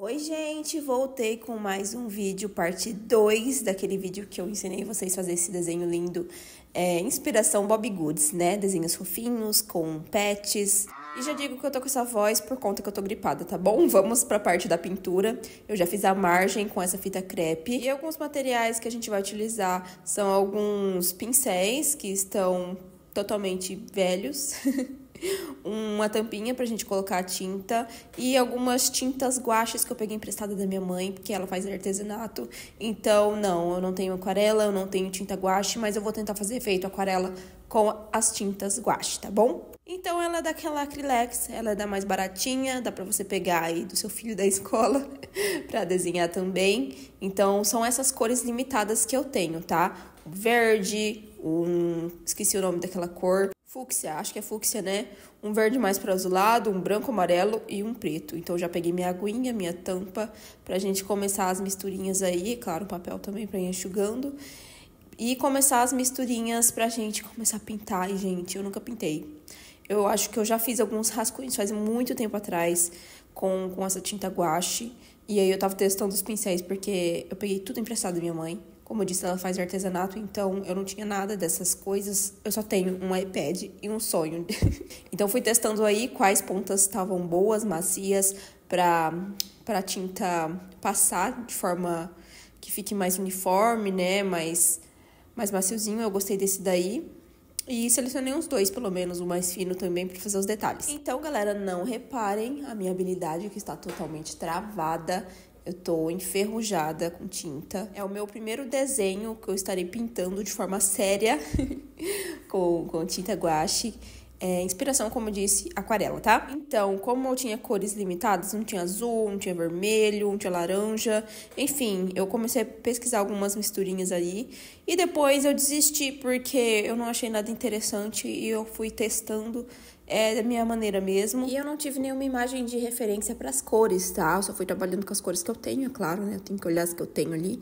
Oi, gente! Voltei com mais um vídeo, parte 2 daquele vídeo que eu ensinei vocês a fazer esse desenho lindo. Inspiração Bobbie Goods, né? Desenhos fofinhos, com pets. E já digo que eu tô com essa voz por conta que eu tô gripada, tá bom? Vamos pra parte da pintura. Eu já fiz a margem com essa fita crepe. E alguns materiais que a gente vai utilizar são alguns pincéis que estão totalmente velhos. Uma tampinha pra gente colocar a tinta e algumas tintas guaches que eu peguei emprestada da minha mãe, porque ela faz artesanato. Então, não, eu não tenho aquarela, eu não tenho tinta guache, mas eu vou tentar fazer efeito aquarela com as tintas guache, tá bom? Então, ela é daquela acrylex, ela é da mais baratinha, dá pra você pegar aí do seu filho da escola pra desenhar também. Então, são essas cores limitadas que eu tenho, tá? Verde, esqueci o nome daquela cor. Fúcsia, acho que é fúcsia, né? Um verde mais para azulado, um branco amarelo e um preto. Então, já peguei minha aguinha, minha tampa, pra gente começar as misturinhas aí. Claro, o papel também pra ir enxugando. E começar as misturinhas pra gente começar a pintar. E, gente, eu nunca pintei. Eu acho que eu já fiz alguns rascunhos faz muito tempo atrás com essa tinta guache. E aí, eu tava testando os pincéis porque eu peguei tudo emprestado da minha mãe. Como eu disse, ela faz artesanato, então eu não tinha nada dessas coisas. Eu só tenho um iPad e um sonho. Então, fui testando aí quais pontas estavam boas, macias, pra tinta passar de forma que fique mais uniforme, né? Mais maciozinho. Eu gostei desse daí. E selecionei uns dois, pelo menos, o mais fino também, para fazer os detalhes. Então, galera, não reparem a minha habilidade, que está totalmente travada. Eu tô enferrujada com tinta. É o meu primeiro desenho que eu estarei pintando de forma séria com tinta guache. Inspiração, como eu disse, aquarela, tá? Então, como eu tinha cores limitadas, não tinha azul, não tinha vermelho, não tinha laranja. Enfim, eu comecei a pesquisar algumas misturinhas aí. E depois eu desisti porque eu não achei nada interessante e eu fui testando da minha maneira mesmo. E eu não tive nenhuma imagem de referência para as cores, tá? Eu só fui trabalhando com as cores que eu tenho, é claro, né? Eu tenho que olhar as que eu tenho ali.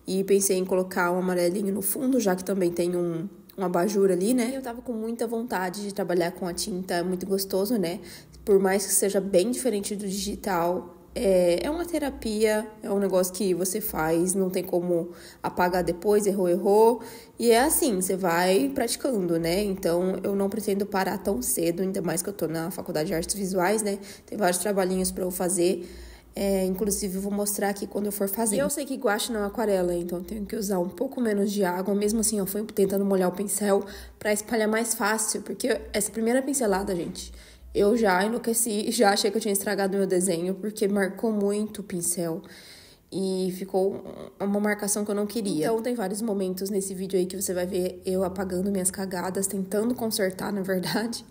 E pensei em colocar um amarelinho no fundo, já que também tem um abajur ali, né? Eu tava com muita vontade de trabalhar com a tinta, é muito gostoso, né? Por mais que seja bem diferente do digital, é uma terapia, é um negócio que você faz, não tem como apagar depois, errou. E é assim, você vai praticando, né? Então, eu não pretendo parar tão cedo, ainda mais que eu tô na faculdade de artes visuais, né? Tem vários trabalhinhos pra eu fazer. Inclusive, eu vou mostrar aqui quando eu for fazer. E eu sei que guache não é aquarela, então eu tenho que usar um pouco menos de água. Mesmo assim, eu fui tentando molhar o pincel pra espalhar mais fácil. Porque essa primeira pincelada, gente, eu já enlouqueci, já achei que eu tinha estragado meu desenho, porque marcou muito o pincel. E ficou uma marcação que eu não queria. Então, tem vários momentos nesse vídeo aí que você vai ver eu apagando minhas cagadas, tentando consertar, na verdade.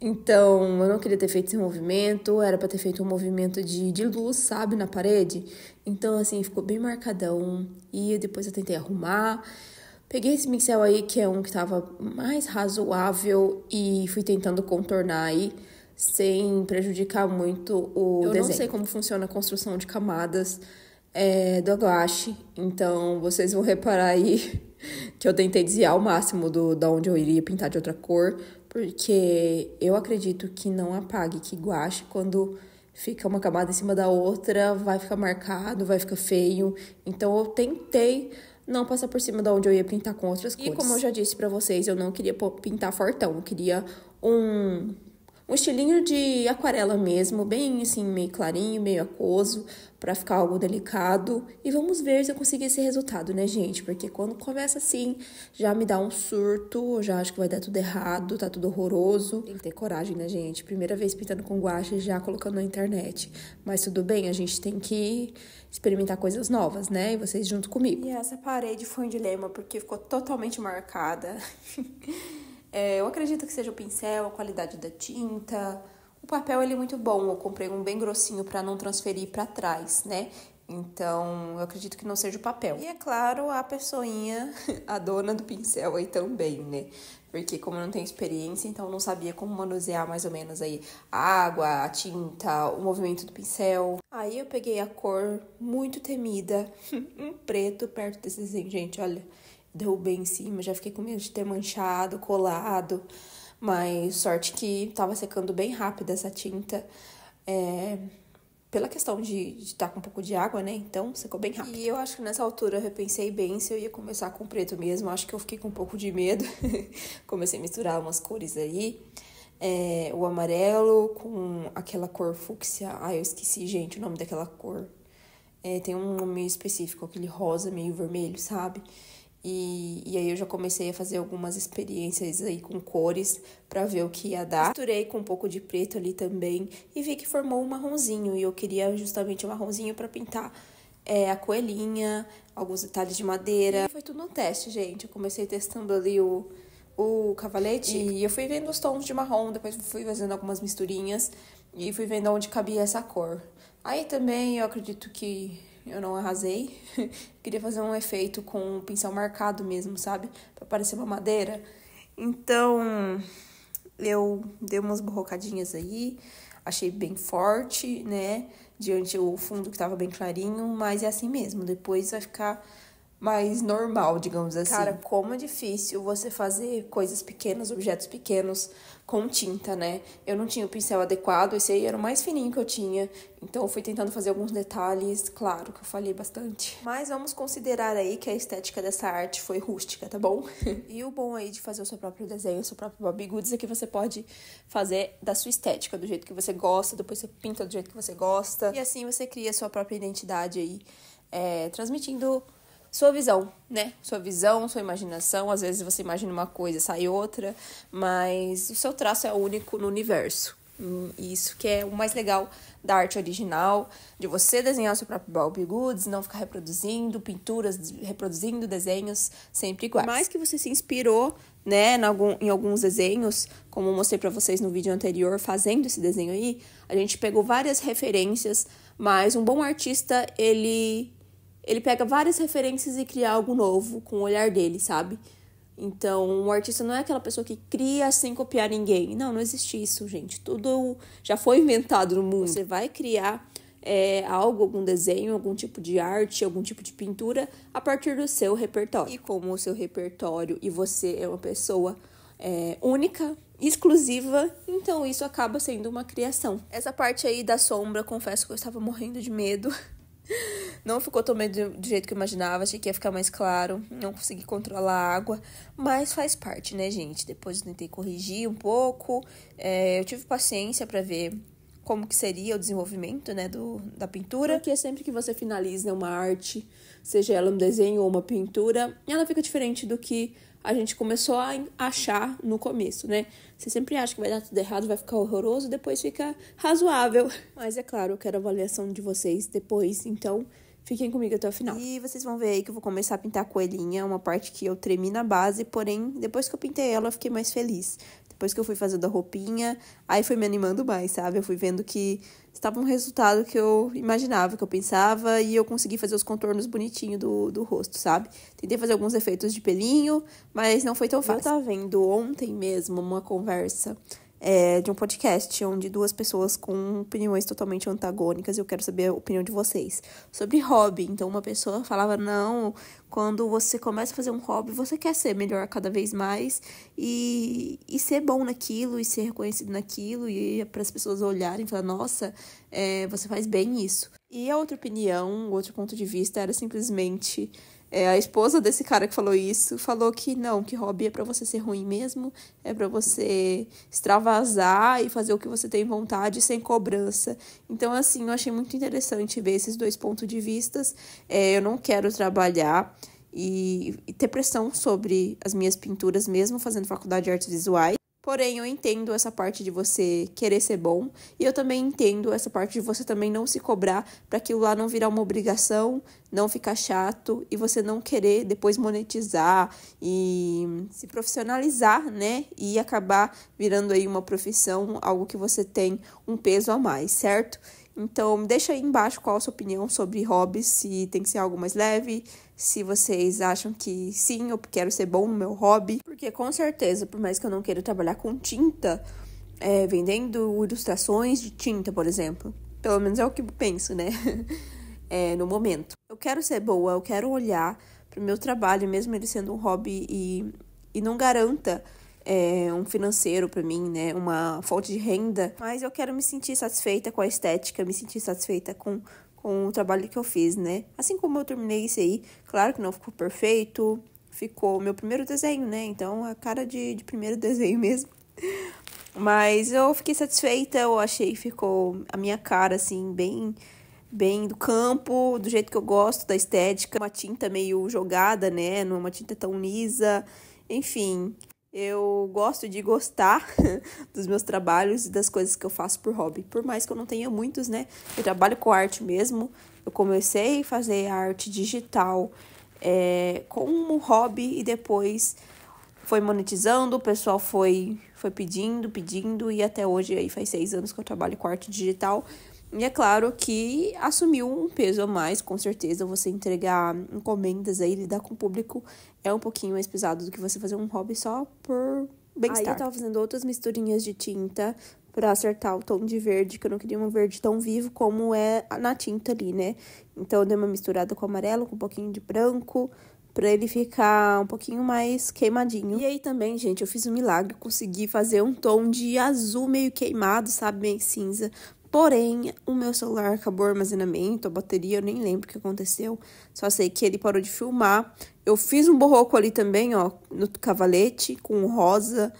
Então, eu não queria ter feito esse movimento, era pra ter feito um movimento de luz, sabe, na parede. Então, assim, ficou bem marcadão. E depois eu tentei arrumar. Peguei esse pincel aí, que é um que tava mais razoável, e fui tentando contornar aí, sem prejudicar muito o desenho. Eu não sei como funciona a construção de camadas do guache, então vocês vão reparar aí que eu tentei desviar ao máximo da onde eu iria pintar de outra cor, porque eu acredito que não apague, que guache, quando fica uma camada em cima da outra, vai ficar marcado, vai ficar feio. Então, eu tentei não passar por cima da onde eu ia pintar com outras cores. E como eu já disse pra vocês, eu não queria pintar fortão, eu queria um estilinho de aquarela mesmo, bem assim, meio clarinho, meio aquoso, pra ficar algo delicado. E vamos ver se eu consigo esse resultado, né, gente? Porque quando começa assim, já me dá um surto, eu já acho que vai dar tudo errado, tá tudo horroroso. Tem que ter coragem, né, gente? Primeira vez pintando com guache, já colocando na internet. Mas tudo bem, a gente tem que experimentar coisas novas, né? E vocês junto comigo. E essa parede foi um dilema, porque ficou totalmente marcada. Eu acredito que seja o pincel, a qualidade da tinta. O papel, ele é muito bom. Eu comprei um bem grossinho para não transferir para trás, né? Então, eu acredito que não seja o papel. E, é claro, a pessoinha, a dona do pincel aí também, né? Porque como eu não tenho experiência, então eu não sabia como manusear mais ou menos aí a água, a tinta, o movimento do pincel. Aí eu peguei a cor muito temida, um preto perto desse desenho, gente, olha. Derrubei em cima, já fiquei com medo de ter manchado, colado, mas sorte que tava secando bem rápido essa tinta. pela questão de estar com um pouco de água, né? Então, secou bem rápido. E eu acho que nessa altura eu repensei bem se eu ia começar com preto mesmo. Acho que eu fiquei com um pouco de medo. Comecei a misturar umas cores aí. O amarelo com aquela cor fúcsia. Eu esqueci, gente, o nome daquela cor. Tem um nome específico, aquele rosa meio vermelho, sabe? E aí eu já comecei a fazer algumas experiências aí com cores pra ver o que ia dar. Misturei com um pouco de preto ali também e vi que formou um marronzinho. E eu queria justamente um marronzinho pra pintar a coelhinha, alguns detalhes de madeira. E foi tudo no teste, gente. Eu comecei testando ali o cavalete e eu fui vendo os tons de marrom, depois fui fazendo algumas misturinhas e fui vendo onde cabia essa cor. Aí também eu acredito que eu não arrasei. Queria fazer um efeito com um pincel marcado mesmo, sabe? Pra parecer uma madeira. Então, eu dei umas borrocadinhas aí. Achei bem forte, né? Diante o fundo que tava bem clarinho. Mas é assim mesmo. Depois vai ficar mais normal, digamos assim. Cara, como é difícil você fazer coisas pequenas, objetos pequenos com tinta, né? Eu não tinha o pincel adequado, esse aí era o mais fininho que eu tinha. Então eu fui tentando fazer alguns detalhes, claro que eu falhei bastante. Mas vamos considerar aí que a estética dessa arte foi rústica, tá bom? E o bom aí de fazer o seu próprio desenho, o seu próprio Bobbie Goods, é que você pode fazer da sua estética, do jeito que você gosta, depois você pinta do jeito que você gosta. E assim você cria a sua própria identidade aí, transmitindo sua visão, né? Sua visão, sua imaginação. Às vezes você imagina uma coisa, sai outra, mas o seu traço é único no universo. E isso que é o mais legal da arte original, de você desenhar o seu próprio Bobbie Goods, não ficar reproduzindo pinturas, reproduzindo desenhos sempre iguais. Por mais que você se inspirou, né, em alguns desenhos, como eu mostrei pra vocês no vídeo anterior, fazendo esse desenho aí, a gente pegou várias referências, mas um bom artista, ele pega várias referências e cria algo novo com o olhar dele, sabe? Então, o artista não é aquela pessoa que cria sem copiar ninguém. Não existe isso, gente. Tudo já foi inventado no mundo. Você vai criar algo, algum desenho, algum tipo de arte, algum tipo de pintura a partir do seu repertório. E como o seu repertório e você é uma pessoa única, exclusiva, então isso acaba sendo uma criação. Essa parte aí da sombra, confesso que eu estava morrendo de medo. Não ficou tão bem do jeito que eu imaginava, achei que ia ficar mais claro, não consegui controlar a água, mas faz parte, né, gente? Depois eu tentei corrigir um pouco, eu tive paciência pra ver como que seria o desenvolvimento, né, da pintura, porque sempre que você finaliza uma arte, seja ela um desenho ou uma pintura, ela fica diferente do que a gente começou a achar no começo, né? Você sempre acha que vai dar tudo errado, vai ficar horroroso, depois fica razoável. Mas é claro, eu quero a avaliação de vocês depois, então fiquem comigo até o final. E vocês vão ver aí que eu vou começar a pintar a coelhinha, uma parte que eu tremi na base, porém, depois que eu pintei ela, eu fiquei mais feliz. Depois que eu fui fazendo a roupinha, aí foi me animando mais, sabe? Eu fui vendo que estava um resultado que eu imaginava, que eu pensava, e eu consegui fazer os contornos bonitinhos do rosto, sabe? Tentei fazer alguns efeitos de pelinho, mas não foi tão fácil. Eu tava vendo ontem mesmo uma conversa de um podcast, onde duas pessoas com opiniões totalmente antagônicas, e eu quero saber a opinião de vocês, sobre hobby. Então, uma pessoa falava, não, quando você começa a fazer um hobby, você quer ser melhor cada vez mais, e ser bom naquilo, e ser reconhecido naquilo, e para as pessoas olharem e falar, nossa, você faz bem isso. E a outra opinião, o outro ponto de vista era simplesmente a esposa desse cara que falou isso, falou que não, que hobby é pra você ser ruim mesmo, é pra você extravasar e fazer o que você tem vontade sem cobrança. Então, assim, eu achei muito interessante ver esses dois pontos de vista. Eu não quero trabalhar e ter pressão sobre as minhas pinturas, mesmo fazendo faculdade de artes visuais. Porém, eu entendo essa parte de você querer ser bom, e eu também entendo essa parte de você também não se cobrar para aquilo lá não virar uma obrigação, não ficar chato, e você não querer depois monetizar e se profissionalizar, né? E acabar virando aí uma profissão, algo que você tem um peso a mais, certo? Então, deixa aí embaixo qual a sua opinião sobre hobbies, se tem que ser algo mais leve, se vocês acham que sim, eu quero ser bom no meu hobby. Porque com certeza, por mais que eu não queira trabalhar com tinta, vendendo ilustrações de tinta, por exemplo. Pelo menos é o que eu penso, né? No momento. Eu quero ser boa, eu quero olhar pro meu trabalho, mesmo ele sendo um hobby e não garanta um financeiro pra mim, né? Uma fonte de renda. Mas eu quero me sentir satisfeita com a estética, me sentir satisfeita com o trabalho que eu fiz, né? Assim como eu terminei isso aí, claro que não ficou perfeito, ficou meu primeiro desenho, né? Então, a cara de primeiro desenho mesmo. Mas eu fiquei satisfeita, eu achei que ficou a minha cara, assim, bem do campo, do jeito que eu gosto, da estética. Uma tinta meio jogada, né? Não é uma tinta tão lisa. Enfim, eu gosto de gostar dos meus trabalhos e das coisas que eu faço por hobby. Por mais que eu não tenha muitos, né? Eu trabalho com arte mesmo. Eu comecei a fazer arte digital como hobby e depois foi monetizando. O pessoal foi pedindo e até hoje aí faz 6 anos que eu trabalho com arte digital. E é claro que assumiu um peso a mais, com certeza. Você entregar encomendas aí, lidar com o público é um pouquinho mais pesado do que você fazer um hobby só por bem-estar. Aí eu tava fazendo outras misturinhas de tinta pra acertar o tom de verde, que eu não queria um verde tão vivo como é na tinta ali, né? Então eu dei uma misturada com amarelo, com um pouquinho de branco, pra ele ficar um pouquinho mais queimadinho. E aí também, gente, eu fiz um milagre, consegui fazer um tom de azul meio queimado, sabe? Meio cinza. Porém, o meu celular acabou o armazenamento, a bateria, eu nem lembro o que aconteceu. Só sei que ele parou de filmar. Eu fiz um borroco ali também, ó, no cavalete, com rosa.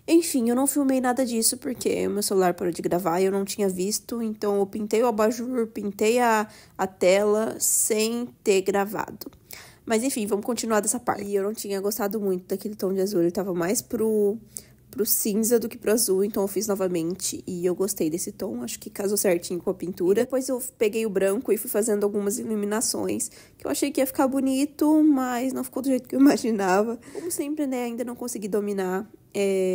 Enfim, eu não filmei nada disso porque o meu celular parou de gravar e eu não tinha visto. Então, eu pintei o abajur, pintei a tela sem ter gravado. Mas, enfim, vamos continuar dessa parte. E eu não tinha gostado muito daquele tom de azul, ele tava mais pro cinza do que pro azul, então eu fiz novamente e eu gostei desse tom, acho que casou certinho com a pintura. Depois eu peguei o branco e fui fazendo algumas iluminações, que eu achei que ia ficar bonito, mas não ficou do jeito que eu imaginava. Como sempre, né, ainda não consegui dominar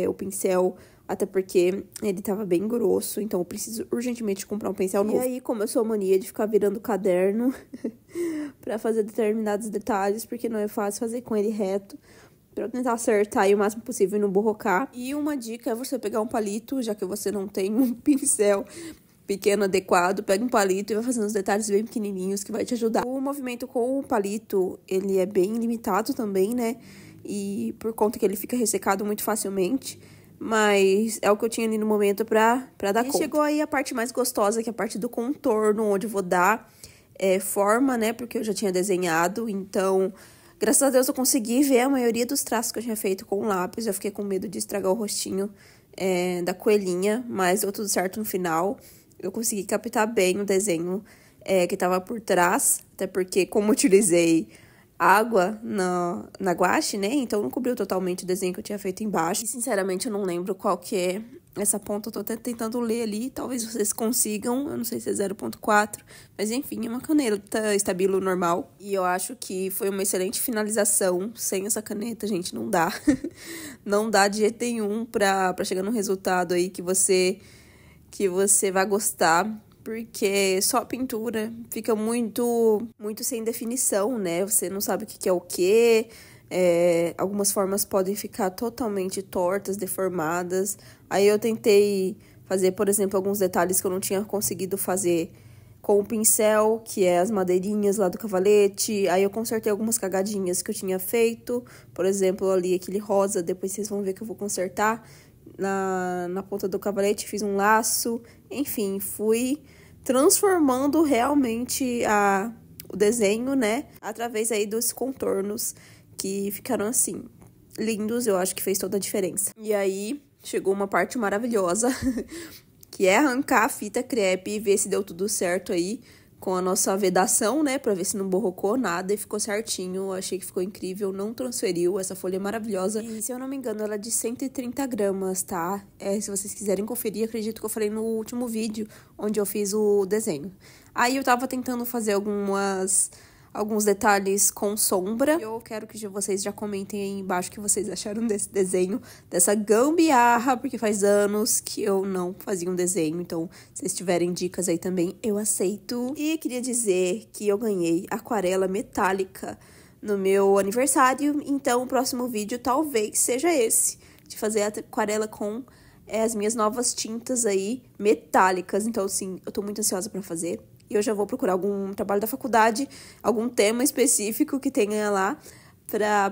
o pincel, até porque ele tava bem grosso, então eu preciso urgentemente comprar um pincel novo. E aí começou a mania de ficar virando caderno pra fazer determinados detalhes, porque não é fácil fazer com ele reto. Pra tentar acertar aí o máximo possível e não borrocar. E uma dica é você pegar um palito, já que você não tem um pincel pequeno adequado, pega um palito e vai fazendo os detalhes bem pequenininhos que vai te ajudar. O movimento com o palito, ele é bem limitado também, né? E por conta que ele fica ressecado muito facilmente. Mas é o que eu tinha ali no momento pra dar conta. E chegou aí a parte mais gostosa, que é a parte do contorno, onde eu vou dar forma, né? Porque eu já tinha desenhado, então... Graças a Deus eu consegui ver a maioria dos traços que eu tinha feito com lápis. Eu fiquei com medo de estragar o rostinho da coelhinha, mas deu tudo certo no final. Eu consegui captar bem o desenho que estava por trás, até porque como eu utilizei água na guache, né? Então não cobriu totalmente o desenho que eu tinha feito embaixo. E sinceramente eu não lembro qual que é essa ponta, eu tô até tentando ler ali, talvez vocês consigam, eu não sei se é 0.4, mas enfim, é uma caneta estabilo normal. E eu acho que foi uma excelente finalização, sem essa caneta, gente, não dá. Não dá de jeito nenhum pra chegar num resultado aí que você vai gostar, porque só a pintura fica muito sem definição, né? Você não sabe o que é o quê. Algumas formas podem ficar totalmente tortas, deformadas. Aí eu tentei fazer, por exemplo, alguns detalhes que eu não tinha conseguido fazer com o pincel, que é as madeirinhas lá do cavalete. Aí eu consertei algumas cagadinhas que eu tinha feito. Por exemplo, ali aquele rosa, depois vocês vão ver que eu vou consertar. Na ponta do cavalete fiz um laço. Enfim, fui transformando realmente o desenho, né? Através aí dos contornos que ficaram assim, lindos, eu acho que fez toda a diferença. E aí, chegou uma parte maravilhosa, que é arrancar a fita crepe e ver se deu tudo certo aí com a nossa vedação, né, pra ver se não borrocou nada e ficou certinho. Eu achei que ficou incrível, não transferiu, essa folha é maravilhosa. E se eu não me engano, ela é de 130 gramas, tá? Se vocês quiserem conferir, acredito que eu falei no último vídeo, onde eu fiz o desenho. Aí eu tava tentando fazer alguns detalhes com sombra. Eu quero que vocês já comentem aí embaixo o que vocês acharam desse desenho, dessa gambiarra, porque faz anos que eu não fazia um desenho, então se vocês tiverem dicas aí também, eu aceito. E queria dizer que eu ganhei aquarela metálica no meu aniversário, então o próximo vídeo talvez seja esse, de fazer a aquarela com as minhas novas tintas aí metálicas. Então, sim, eu tô muito ansiosa pra fazer. E eu já vou procurar algum trabalho da faculdade, algum tema específico que tenha lá,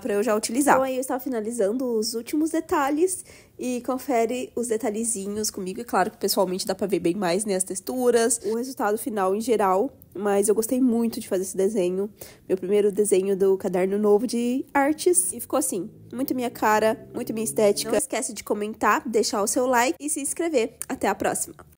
pra eu já utilizar. Então aí eu estava finalizando os últimos detalhes e confere os detalhezinhos comigo. E claro que pessoalmente dá pra ver bem mais, né, as texturas, o resultado final em geral. Mas eu gostei muito de fazer esse desenho. Meu primeiro desenho do caderno novo de artes. E ficou assim, muito minha cara, muito minha estética. Não esquece de comentar, deixar o seu like e se inscrever. Até a próxima!